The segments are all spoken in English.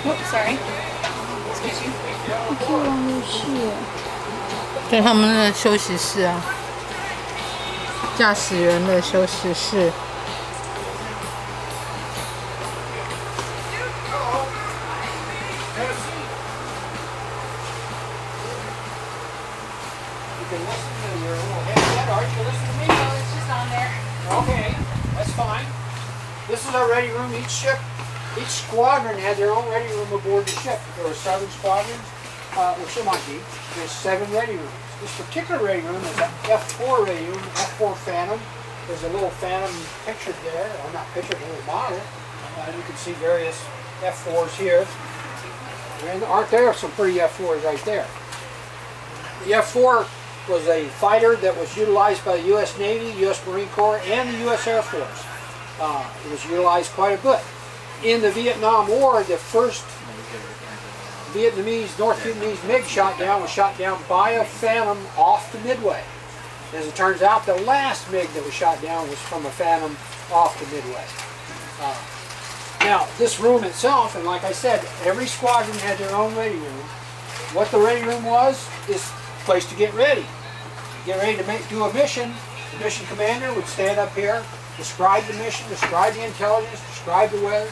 哦，sorry，excuse you。这样的是，对他们的休息室啊，驾驶员的休息室。You can listen to your little headset, or you can listen to me. No, it's just on there. Okay, that's fine. This is our ready room. Each squadron had their own ready room aboard the ship. There were 7 squadrons, which there might be. There's 7 ready rooms. This particular ready room is an F4 ready room, F4 Phantom. There's a little Phantom pictured there, or not pictured, a little model. You can see various F4s here. And aren't there some pretty F4s right there? The F4 was a fighter that was utilized by the U.S. Navy, U.S. Marine Corps, and the U.S. Air Force. It was utilized quite a bit. In the Vietnam War, the first North Vietnamese MiG was shot down by a Phantom off the Midway. As it turns out, the last MiG that was shot down was from a Phantom off the Midway. Now, this room itself, and like I said, every squadron had their own ready room. What the ready room was is a place to get ready. Get ready to do a mission. The mission commander would stand up here, describe the mission, describe the intelligence, describe the weather,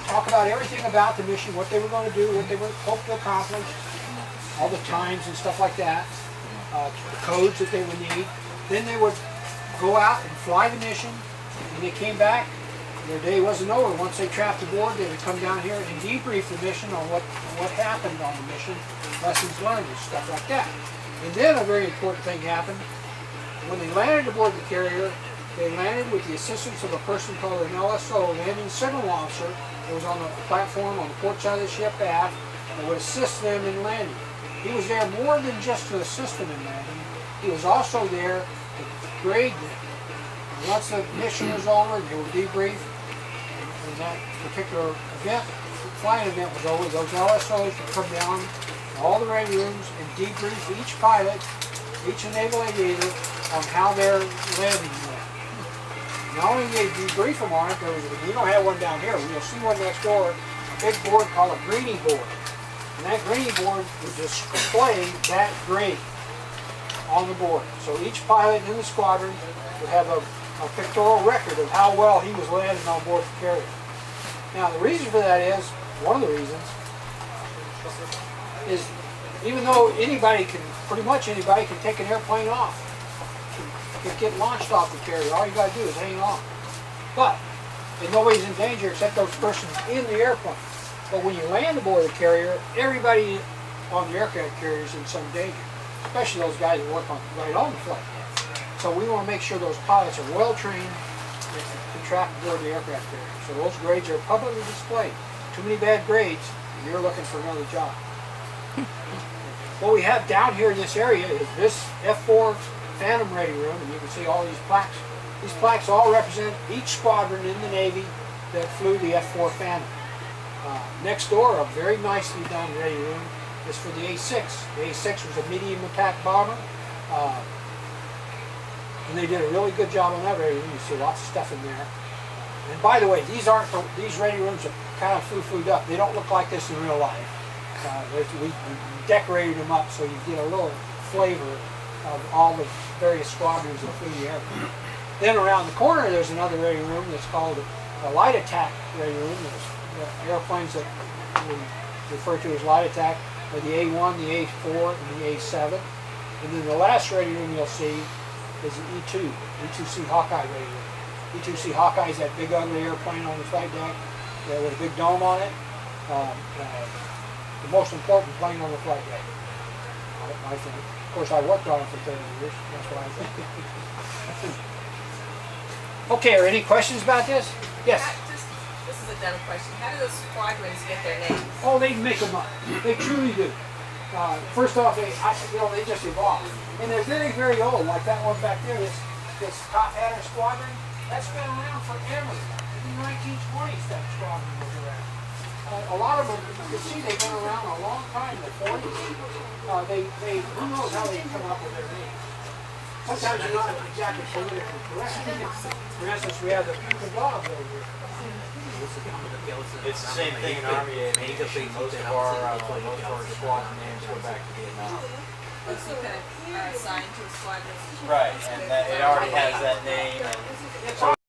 talk about everything about the mission, what they were going to do, what they were hoping to accomplish, all the times and stuff like that, the codes that they would need. Then they would go out and fly the mission. When they came back, their day wasn't over. Once they trapped aboard, they would come down here and debrief the mission on what happened on the mission, lessons learned and stuff like that. And then a very important thing happened. When they landed aboard the carrier, they landed with the assistance of a person called an LSO, landing signal officer, that was on the platform on the port side of the ship aft, that would assist them in landing. He was there more than just to assist them in landing. He was also there to grade them. And once the mission was over, they would debrief. And that particular event, flying event was over, those LSOs would come down to all the ready rooms and debrief each pilot, each naval aviator, on how their landing went. Not only did they debrief them on it, we don't have one down here. You'll see one next door, a big board called a Greenie board. And that Greenie board would display that grade on the board. So each pilot in the squadron would have a pictorial record of how well he was landing on board the carrier. Now the reason for that is, one of the reasons, is even though pretty much anybody can take an airplane off, can get launched off the carrier, all you got to do is hang on. But nobody's in danger except those persons in the airplane. But when you land aboard the carrier, everybody on the aircraft carrier is in some danger, especially those guys that work right on the flight. So we want to make sure those pilots are well trained to track aboard the aircraft carrier. So those grades are publicly displayed. Too many bad grades, and you're looking for another job. What we have down here in this area is this F4 Phantom ready room, and you can see all these plaques. These plaques all represent each squadron in the Navy that flew the F4 Phantom. Next door, a very nicely done ready room is for the A6. The A6 was a medium attack bomber. And they did a really good job on that ready room. You see lots of stuff in there. And by the way, these ready rooms are kind of foo-fooed up. They don't look like this in real life. We decorated them up so you get a little flavor of all the various squadrons that flew the airplane. Then around the corner there's another ready room that's called a light attack ready room. There's airplanes that we refer to as light attack are the A1, the A4, and the A7. And then the last ready room you'll see is the E2, E2C Hawkeye ready room. E2C Hawkeye is that big ugly airplane on the flight deck with a big dome on it. The most important plane on the flight deck, I think. Of course, I worked on it for 30 years. That's what I think. Okay, are any questions about this? Yes? This is a dumb question. How do those squadrons get their names? Oh, they make them up. They truly do. First off, they just evolve. And they're very, very old, like that one back there, this Top Hatter Squadron. That's been around forever. In the 1920s, that squadron was around. A lot of them, you can see they've been around a long time, the 40s. Who knows how they come up with their names. Sometimes they're not exactly politically correct. For instance, we have the Puka Dogs over here. It's the same thing in Army aviation. Most of our squadron names go back to Vietnam. So you kind of are assigned to a squadron. Right, and that, it already has that name. And so